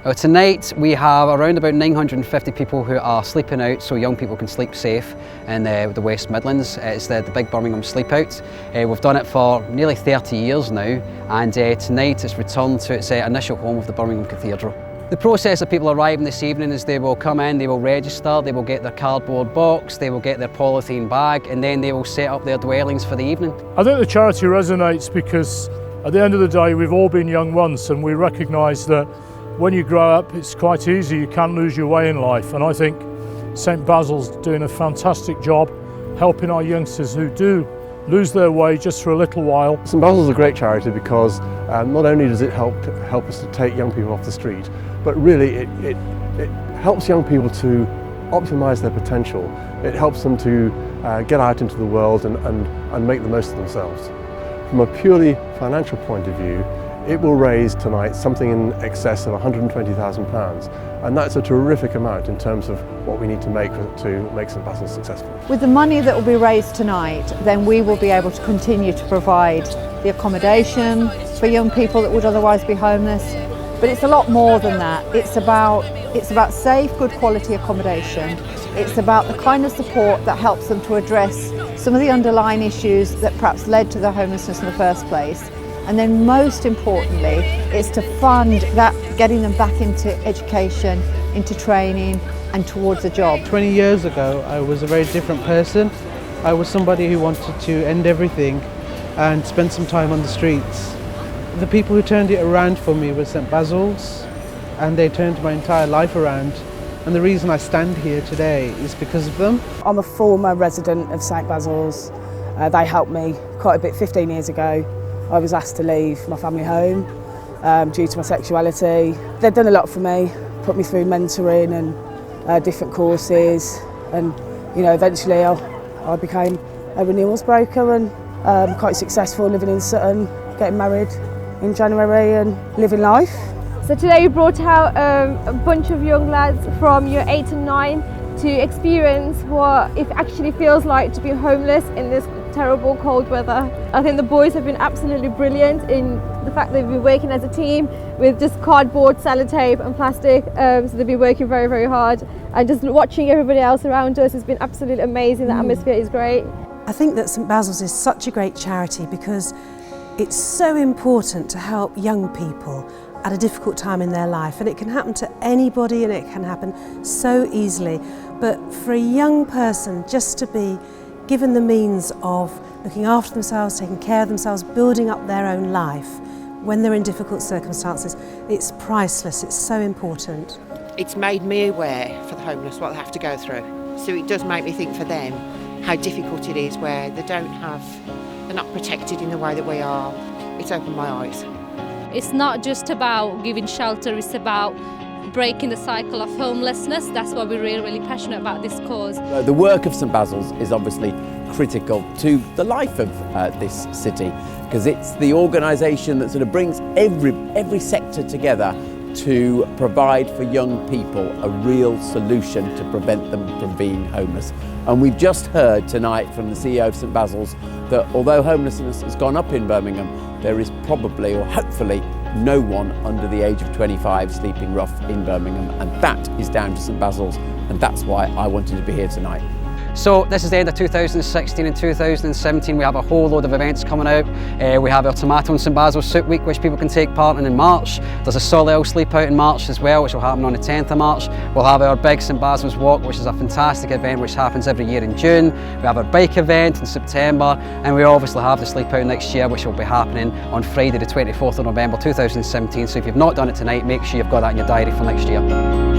Tonight we have around about 950 people who are sleeping out so young people can sleep safe in the West Midlands. It's the big Birmingham Sleepout. We've done it for nearly 30 years now, and tonight it's returned to its initial home of the Birmingham Cathedral. The process of people arriving this evening is they will come in, they will register, they will get their cardboard box, they will get their polythene bag, and then they will set up their dwellings for the evening. I think the charity resonates because at the end of the day we've all been young once, and we recognise that when you grow up it's quite easy, you can lose your way in life, and I think St Basils is doing a fantastic job helping our youngsters who do lose their way just for a little while. St Basils is a great charity because not only does it help us to take young people off the street, but really it helps young people to optimise their potential. It helps them to get out into the world and make the most of themselves. From a purely financial point of view, it will raise tonight something in excess of £120,000, and that's a terrific amount in terms of what we need to make St Basils successful. With the money that will be raised tonight, then we will be able to continue to provide the accommodation for young people that would otherwise be homeless. But it's a lot more than that. It's about safe, good quality accommodation. It's about the kind of support that helps them to address some of the underlying issues that perhaps led to their homelessness in the first place. And then most importantly, it's to fund that, getting them back into education, into training and towards a job. 20 years ago, I was a very different person. I was somebody who wanted to end everything and spend some time on the streets. The people who turned it around for me were St Basils, and they turned my entire life around. And the reason I stand here today is because of them. I'm a former resident of St Basils. They helped me quite a bit 15 years ago. I was asked to leave my family home due to my sexuality. They've done a lot for me, put me through mentoring and different courses, and eventually I became a renewals broker and quite successful, living in Sutton, getting married in January and living life. So today we brought out a bunch of young lads from year 8 and 9 to experience what it actually feels like to be homeless in this terrible cold weather. I think the boys have been absolutely brilliant in the fact that they've been working as a team with just cardboard, sellotape and plastic, so they've been working very, very hard, and just watching everybody else around us has been absolutely amazing. The atmosphere is great. I think that St Basils is such a great charity because it's so important to help young people at a difficult time in their life, and it can happen to anybody and it can happen so easily, but for a young person just to be given the means of looking after themselves, taking care of themselves, building up their own life when they're in difficult circumstances, it's priceless, it's so important. It's made me aware for the homeless what they have to go through, so it does make me think for them how difficult it is where they're not protected in the way that we are. It's opened my eyes. It's not just about giving shelter, it's about breaking the cycle of homelessness. That's why we're really, really passionate about this cause. The work of St Basils is obviously critical to the life of this city, because it's the organisation that sort of brings every sector together to provide for young people a real solution to prevent them from being homeless. And we've just heard tonight from the CEO of St Basils that although homelessness has gone up in Birmingham, there is probably or hopefully no one under the age of 25 sleeping rough in Birmingham, and that is down to St Basils, and that's why I wanted to be here tonight. So this is the end of 2016 and 2017. We have a whole load of events coming out. We have our Tomato and St Basils Soup Week, which people can take part in March. There's a Solihull Sleepout in March as well, which will happen on the 10th of March. We'll have our big St Basils Walk, which is a fantastic event which happens every year in June. We have our bike event in September, and we obviously have the Sleepout next year, which will be happening on Friday the 24th of November 2017. So if you've not done it tonight, make sure you've got that in your diary for next year.